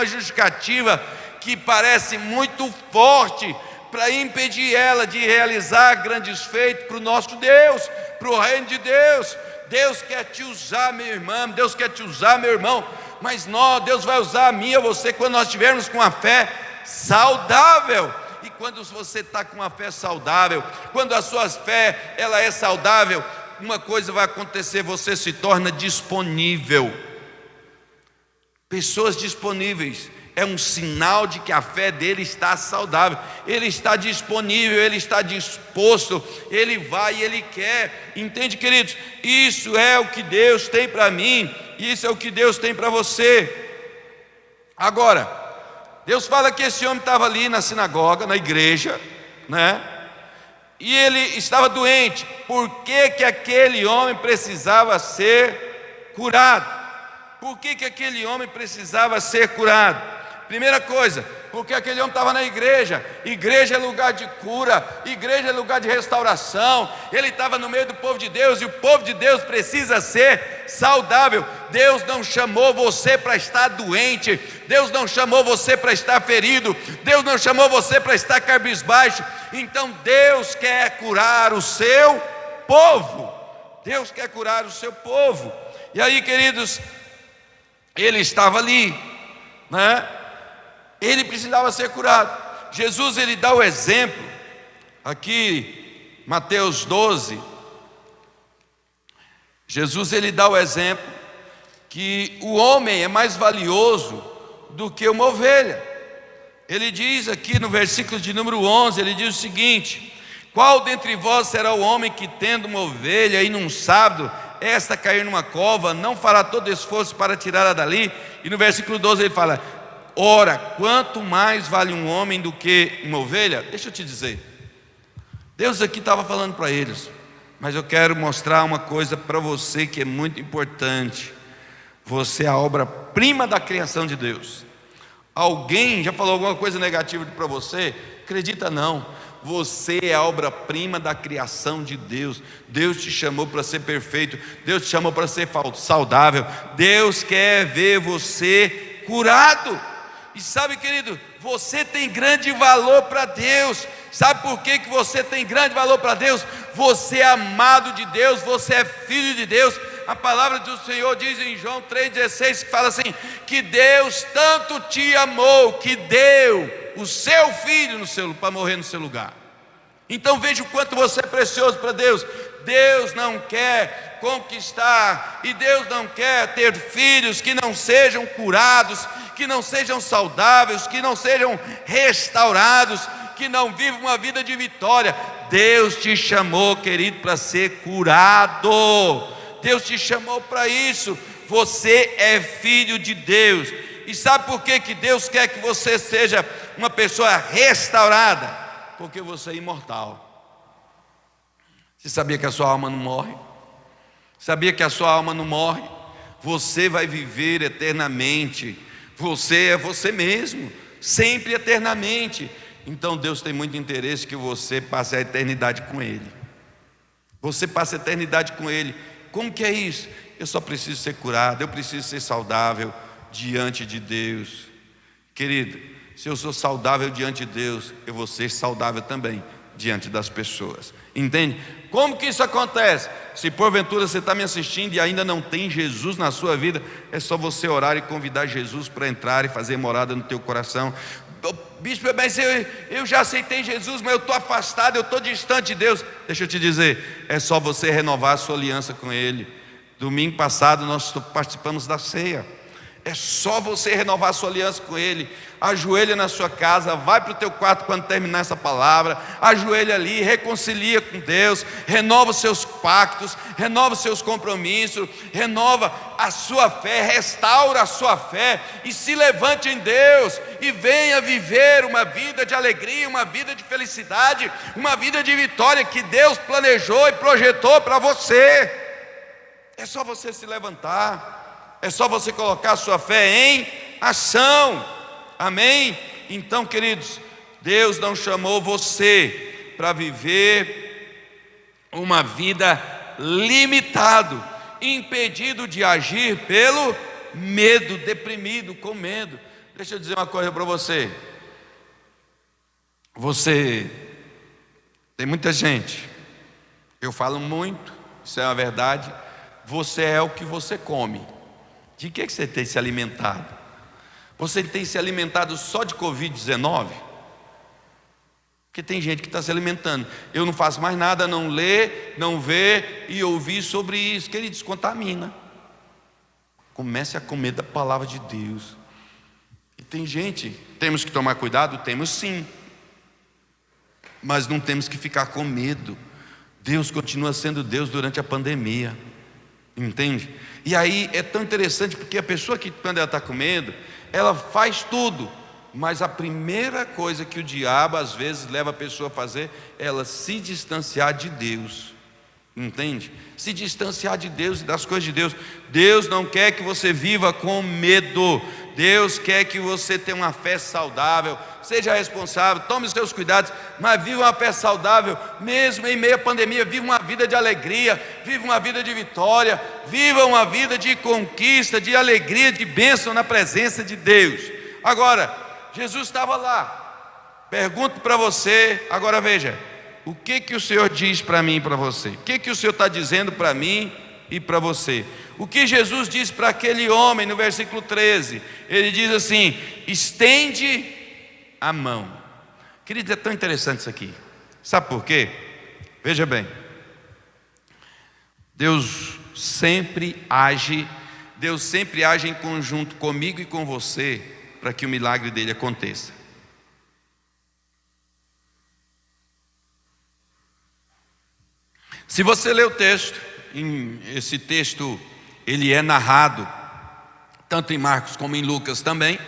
justificativa que parece muito forte para impedir ela de realizar grandes feitos para o nosso Deus, para o reino de Deus. Deus quer te usar, minha irmã, Deus quer te usar, meu irmão, mas Deus vai usar a mim e a você quando nós estivermos com a fé saudável. E quando você está com uma fé saudável, quando a sua fé ela é saudável, uma coisa vai acontecer: você se torna disponível. Pessoas disponíveis é um sinal de que a fé dele está saudável. Ele está disponível, ele está disposto, ele vai e ele quer. Entende, queridos? Isso é o que Deus tem para mim, isso é o que Deus tem para você. Agora, Deus fala que esse homem estava ali na sinagoga, na igreja, né? E ele estava doente. Por que que aquele homem precisava ser curado? Por que que aquele homem precisava ser curado? Primeira coisa, porque aquele homem estava na igreja. Igreja é lugar de cura, igreja é lugar de restauração. Ele estava no meio do povo de Deus, e o povo de Deus precisa ser saudável. Deus não chamou você para estar doente, Deus não chamou você para estar ferido, Deus não chamou você para estar cabisbaixo. Então Deus quer curar o seu povo. Deus quer curar o seu povo. E aí, queridos, ele estava ali, né? Ele precisava ser curado. Jesus, ele dá o exemplo aqui, Mateus 12. Jesus, ele dá o exemplo que o homem é mais valioso do que uma ovelha. Ele diz aqui no versículo de número 11, ele diz o seguinte: qual dentre vós será o homem que, tendo uma ovelha e num sábado, esta cair numa cova, não fará todo esforço para tirá-la dali? E no versículo 12 ele fala: ora, quanto mais vale um homem do que uma ovelha? Deixa eu te dizer, Deus aqui estava falando para eles, mas eu quero mostrar uma coisa para você que é muito importante. Você é a obra-prima da criação de Deus. Alguém já falou alguma coisa negativa para você? Acredita não, você é a obra-prima da criação de Deus. Deus te chamou para ser perfeito, Deus te chamou para ser saudável, Deus quer ver você curado. E sabe, querido, você tem grande valor para Deus. Sabe por que que você tem grande valor para Deus? Você é amado de Deus, você é filho de Deus. A palavra do Senhor diz em João 3,16, que fala assim, que Deus tanto te amou, que deu o seu filho para morrer no seu lugar. Então veja o quanto você é precioso para Deus. Deus não quer conquistar, e Deus não quer ter filhos que não sejam curados, que não sejam saudáveis, que não sejam restaurados, que não vivam uma vida de vitória. Deus te chamou, querido, para ser curado. Deus te chamou para isso. Você é filho de Deus. E sabe por que que Deus quer que você seja uma pessoa restaurada? Porque você é imortal. Você sabia que a sua alma não morre? Sabia que a sua alma não morre? Você vai viver eternamente. Você é você mesmo, sempre eternamente. Então Deus tem muito interesse que você passe a eternidade com Ele. Você passe a eternidade com Ele. Como que é isso? Eu só preciso ser curado, eu preciso ser saudável diante de Deus. Querido, se eu sou saudável diante de Deus, eu vou ser saudável também diante das pessoas. Entende? Como que isso acontece? Se porventura você está me assistindo e ainda não tem Jesus na sua vida, é só você orar e convidar Jesus para entrar e fazer morada no teu coração. Bispo, mas eu já aceitei Jesus, mas eu estou afastado, eu estou distante de Deus. Deixa eu te dizer, é só você renovar a sua aliança com Ele. Domingo passado nós participamos da ceia. É só você renovar a sua aliança com Ele. Ajoelha na sua casa, vai para o teu quarto quando terminar essa palavra, ajoelha ali, reconcilia com Deus, renova os seus pactos, renova os seus compromissos, renova a sua fé, restaura a sua fé e se levante em Deus e venha viver uma vida de alegria, uma vida de felicidade, uma vida de vitória que Deus planejou e projetou para você. É só você se levantar, é só você colocar a sua fé em ação. Amém? Então, queridos, Deus não chamou você para viver uma vida limitado, impedido de agir pelo medo, deprimido, com medo. Deixa eu dizer uma coisa para você. Tem muita gente, eu falo muito, isso é uma verdade. Você é o que você come. De que você tem se alimentado? Você tem se alimentado só de Covid-19? Porque tem gente que está se alimentando. Eu não faço mais nada a não ler, não ver e ouvir sobre isso. Que ele descontamina. Comece a comer da palavra de Deus. E tem gente, temos que tomar cuidado? Temos sim. Mas não temos que ficar com medo. Deus continua sendo Deus durante a pandemia. Entende? E aí é tão interessante, porque a pessoa que quando ela está com medo, ela faz tudo. Mas a primeira coisa que o diabo às vezes leva a pessoa a fazer é ela se distanciar de Deus. Entende? Se distanciar de Deus e das coisas de Deus. Deus não quer que você viva com medo. Deus quer que você tenha uma fé saudável. Seja responsável, tome os seus cuidados, mas viva uma fé saudável, mesmo em meio à pandemia. Viva uma vida de alegria, viva uma vida de vitória, viva uma vida de conquista, de alegria, de bênção na presença de Deus. Agora, Jesus estava lá. Pergunto para você, agora veja, o que o Senhor diz para mim e para você? O que o Senhor está dizendo para mim e para você? O que Jesus diz para aquele homem no versículo 13? Ele diz assim: estende a mão. Querido, é tão interessante isso aqui. Sabe por quê? Veja bem, Deus sempre age em conjunto comigo e com você, para que o milagre dele aconteça. Se você ler o texto, esse texto ele é narrado tanto em Marcos como em Lucas também.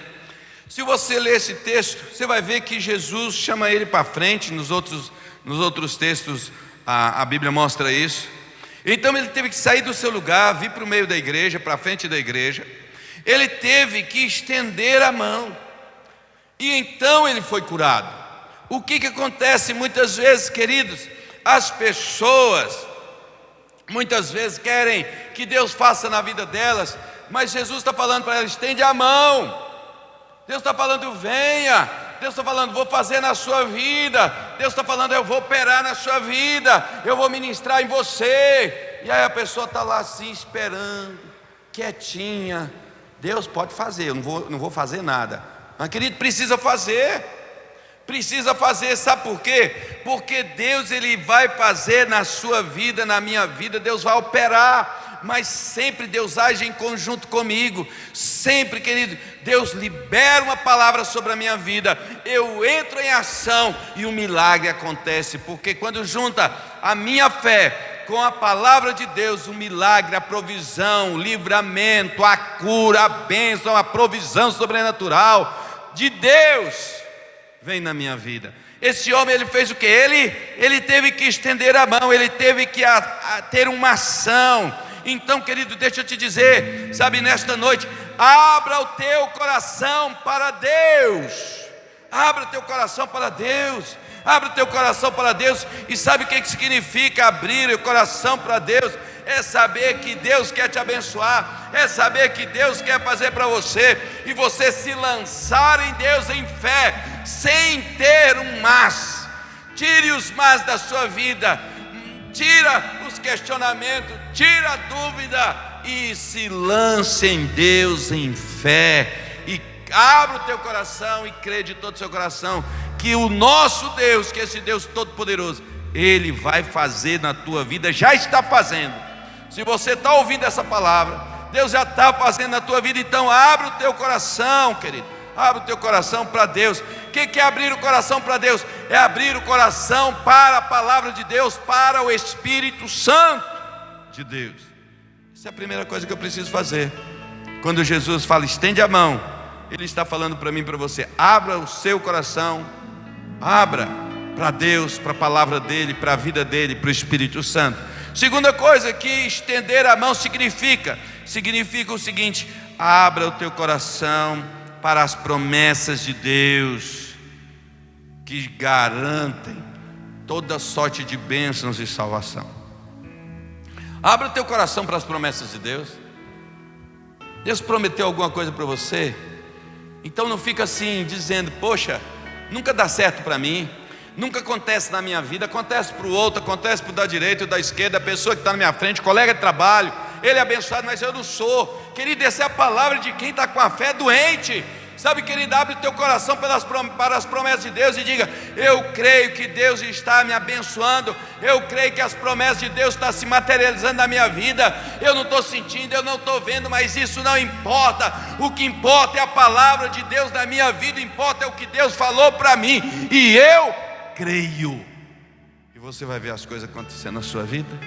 Se você ler esse texto, você vai ver que Jesus chama ele para frente. Nos outros textos a Bíblia mostra isso. Então ele teve que sair do seu lugar, vir para o meio da igreja, para a frente da igreja. Ele teve que estender a mão, e então ele foi curado. O que acontece muitas vezes, queridos? As pessoas muitas vezes querem que Deus faça na vida delas, mas Jesus está falando para elas: estende a mão. Deus está falando: venha. Deus está falando: vou fazer na sua vida. Deus está falando: eu vou operar na sua vida, eu vou ministrar em você. E aí a pessoa está lá assim, esperando, quietinha. Deus pode fazer, eu não vou fazer nada. Mas querido, precisa fazer, sabe por quê? Porque Deus ele vai fazer na sua vida, na minha vida, Deus vai operar, mas sempre Deus age em conjunto comigo, sempre, querido, Deus libera uma palavra sobre a minha vida, eu entro em ação e o milagre acontece, porque quando junta a minha fé com a palavra de Deus, o milagre, a provisão, o livramento, a cura, a bênção, a provisão sobrenatural de Deus vem na minha vida. Esse homem, ele fez o que? Ele teve que estender a mão, ele teve que ter uma ação. Então, querido, deixa eu te dizer, sabe, nesta noite, abra o teu coração para Deus. Abra o teu coração para Deus. Abre o teu coração para Deus. E sabe o que significa abrir o coração para Deus? É saber que Deus quer te abençoar, é saber que Deus quer fazer para você, e você se lançar em Deus em fé, sem ter um mas. Tire os mas da sua vida, tira os questionamentos, tira a dúvida e se lance em Deus em fé, e abra o teu coração e crê de todo o seu coração que o nosso Deus, que esse Deus todo-poderoso, Ele vai fazer na tua vida, já está fazendo. Se você está ouvindo essa palavra, Deus já está fazendo na tua vida. Então abre o teu coração, querido, abre o teu coração para Deus. O que é abrir o coração para Deus? É abrir o coração para a palavra de Deus, para o Espírito Santo de Deus. Essa é a primeira coisa que eu preciso fazer. Quando Jesus fala estende a mão, Ele está falando para mim e para você: abra o seu coração, abra para Deus, para a palavra dEle, para a vida dEle, para o Espírito Santo. Segunda coisa que estender a mão significa o seguinte: abra o teu coração para as promessas de Deus. que garantem toda sorte de bênçãos e salvação. Abra o teu coração para as promessas de Deus. Deus prometeu alguma coisa para você? Então não fica assim dizendo: poxa, nunca dá certo para mim, nunca acontece na minha vida. Acontece para o outro, acontece para o da direita, o da esquerda, a pessoa que está na minha frente, colega de trabalho, ele é abençoado, mas eu não sou. Querido, essa é a palavra de quem está com a fé doente. Sabe, querido, abre o teu coração para as promessas de Deus e diga: eu creio que Deus está me abençoando, eu creio que as promessas de Deus estão se materializando na minha vida. Eu não estou sentindo, eu não estou vendo, mas isso não importa. O que importa é a palavra de Deus na minha vida, importa é o que Deus falou para mim, e eu creio. E você vai ver as coisas acontecendo na sua vida.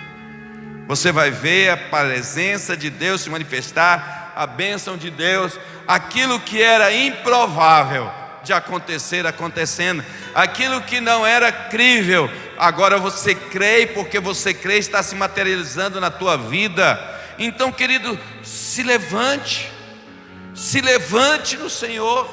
Você vai ver a presença de Deus se manifestar, a bênção de Deus, aquilo que era improvável de acontecer, acontecendo, aquilo que não era crível, agora você crê, e porque você crê, está se materializando na tua vida. Então, querido, se levante no Senhor,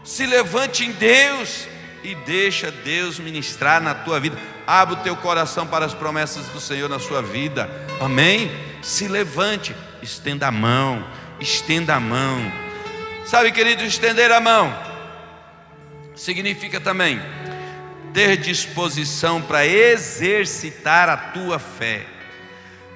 se levante em Deus, e deixa Deus ministrar na tua vida. Abra o teu coração para as promessas do Senhor na sua vida, amém? Se levante, estenda a mão, estenda a mão. Sabe, querido, estender a mão significa também ter disposição para exercitar a tua fé.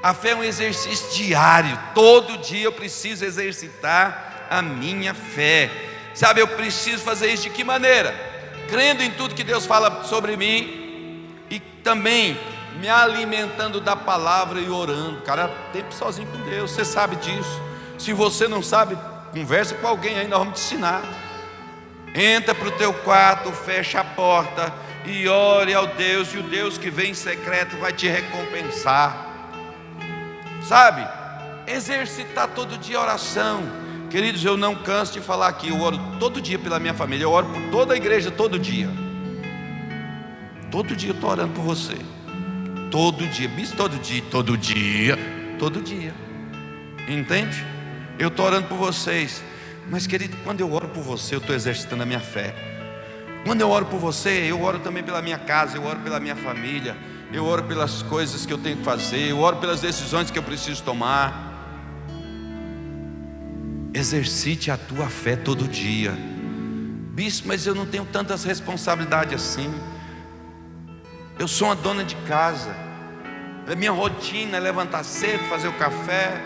A fé é um exercício diário, todo dia eu preciso exercitar a minha fé. Sabe, eu preciso fazer isso de que maneira? Crendo em tudo que Deus fala sobre mim, e também me alimentando da palavra e orando. Cara, tempo sozinho com Deus, você sabe disso. Se você não sabe, conversa com alguém aí, nós vamos te ensinar. Entra para o teu quarto, fecha a porta e ore ao Deus, e o Deus que vem em secreto vai te recompensar. Sabe, exercitar todo dia a oração. Queridos, eu não canso de falar aqui, eu oro todo dia pela minha família, eu oro por toda a igreja todo dia. Todo dia eu estou orando por você. Todo dia, bispo, todo dia. Entende? Eu estou orando por vocês. Mas, querido, quando eu oro por você, eu estou exercitando a minha fé. Quando eu oro por você, eu oro também pela minha casa, eu oro pela minha família, eu oro pelas coisas que eu tenho que fazer, eu oro pelas decisões que eu preciso tomar. Exercite a tua fé todo dia. Bispo, mas eu não tenho tantas responsabilidades assim. Eu sou uma dona de casa. A minha rotina é levantar cedo, fazer o café.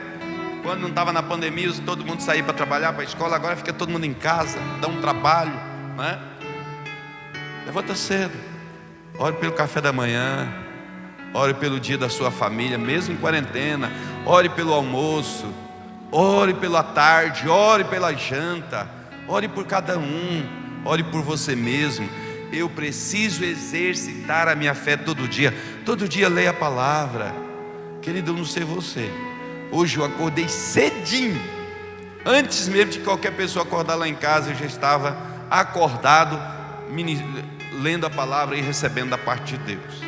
Quando não estava na pandemia, todo mundo saía para trabalhar, para a escola. Agora fica todo mundo em casa, dá um trabalho, né? Levanta cedo, ore pelo café da manhã, ore pelo dia da sua família, mesmo em quarentena. Ore pelo almoço, ore pela tarde, ore pela janta, ore por cada um, ore por você mesmo. Eu preciso exercitar a minha fé todo dia leia a palavra. Querido, eu não sei você, hoje eu acordei cedinho, antes mesmo de qualquer pessoa acordar lá em casa, eu já estava acordado, lendo a palavra e recebendo da parte de Deus.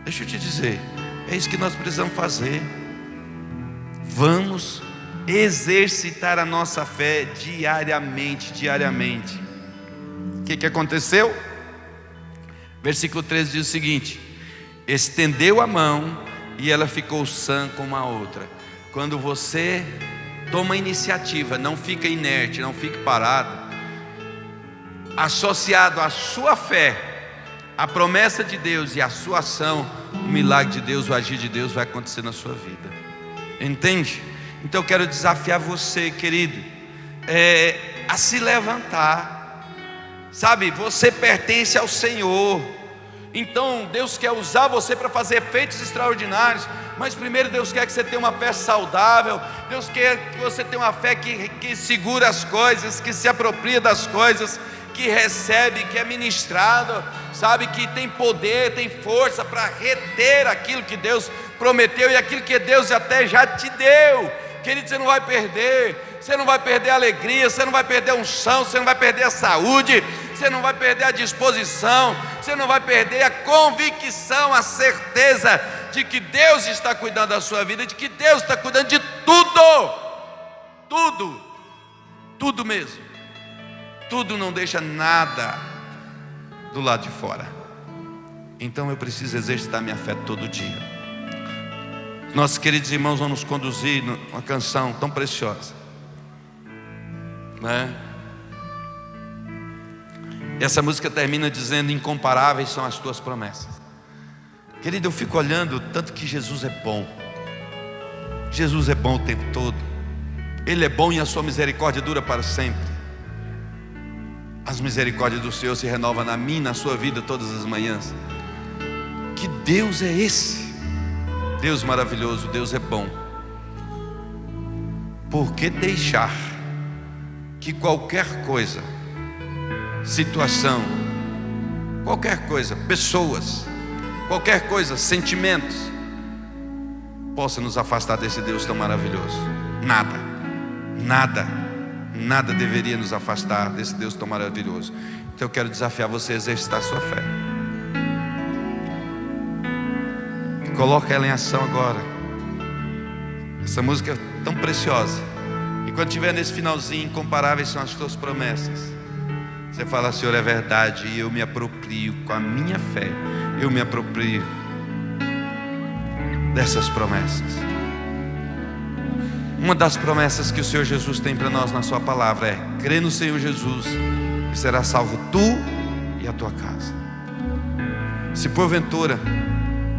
Deixa eu te dizer, é isso que nós precisamos fazer. Vamos exercitar a nossa fé diariamente. O que aconteceu? Versículo 13 diz o seguinte: estendeu a mão e ela ficou sã como a outra. Quando você toma iniciativa, não fica inerte, não fique parado, associado à sua fé, a promessa de Deus e a sua ação, o milagre de Deus, o agir de Deus vai acontecer na sua vida. Entende? Então eu quero desafiar você, querido, a se levantar. Sabe, você pertence ao Senhor. Então Deus quer usar você para fazer feitos extraordinários. Mas primeiro Deus quer que você tenha uma fé saudável. Deus quer que você tenha uma fé que segura as coisas, que se apropria das coisas, que recebe, que é ministrado, sabe, que tem poder, tem força para reter aquilo que Deus prometeu e aquilo que Deus até já te deu. Querido, você não vai perder. Você não vai perder a alegria, você não vai perder a unção, você não vai perder a saúde, você não vai perder a disposição, você não vai perder a convicção, a certeza de que Deus está cuidando da sua vida, de que Deus está cuidando de tudo mesmo. Tudo, não deixa nada do lado de fora. Então eu preciso exercitar minha fé todo dia. Nossos queridos irmãos vão nos conduzir numa canção tão preciosa, né? Essa música termina dizendo: incomparáveis são as tuas promessas. Querido, eu fico olhando tanto que Jesus é bom. Jesus é bom o tempo todo. Ele é bom e a sua misericórdia dura para sempre. As misericórdias do Senhor se renovam na minha e na sua vida todas as manhãs. Que Deus é esse? Deus maravilhoso, Deus é bom. Por que deixar que qualquer coisa, situação, qualquer coisa, pessoas, qualquer coisa, sentimentos, possa nos afastar desse Deus tão maravilhoso? Nada deveria nos afastar desse Deus tão maravilhoso. Então eu quero desafiar você a exercitar a sua fé. Coloca ela em ação agora. Essa música é tão preciosa. E quando estiver nesse finalzinho, incomparáveis são as tuas promessas, você fala: Senhor, é verdade, e eu me aproprio com a minha fé. Eu me aproprio dessas promessas. Uma das promessas que o Senhor Jesus tem para nós na sua palavra é: crê no Senhor Jesus e será salvo tu e a tua casa. Se porventura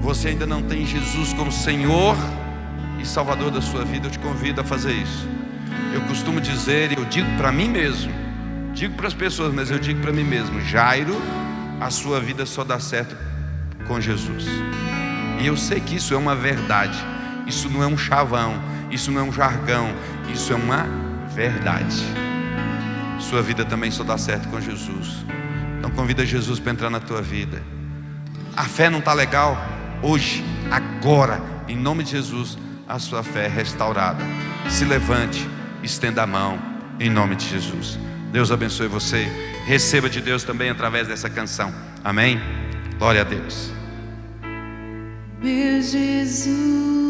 você ainda não tem Jesus como Senhor e Salvador da sua vida, eu te convido a fazer isso. Eu costumo dizer, eu digo para mim mesmo, digo para as pessoas, mas eu digo para mim mesmo: Jairo, a sua vida só dá certo com Jesus. E eu sei que isso é uma verdade. Isso não é um chavão, isso não é um jargão, isso é uma verdade. Sua vida também só dá certo com Jesus. Então convida Jesus para entrar na tua vida. A fé não está legal? Hoje, agora, em nome de Jesus, a sua fé é restaurada. Se levante, estenda a mão, em nome de Jesus. Deus abençoe você. Receba de Deus também através dessa canção. Amém? Glória a Deus. Meu Jesus.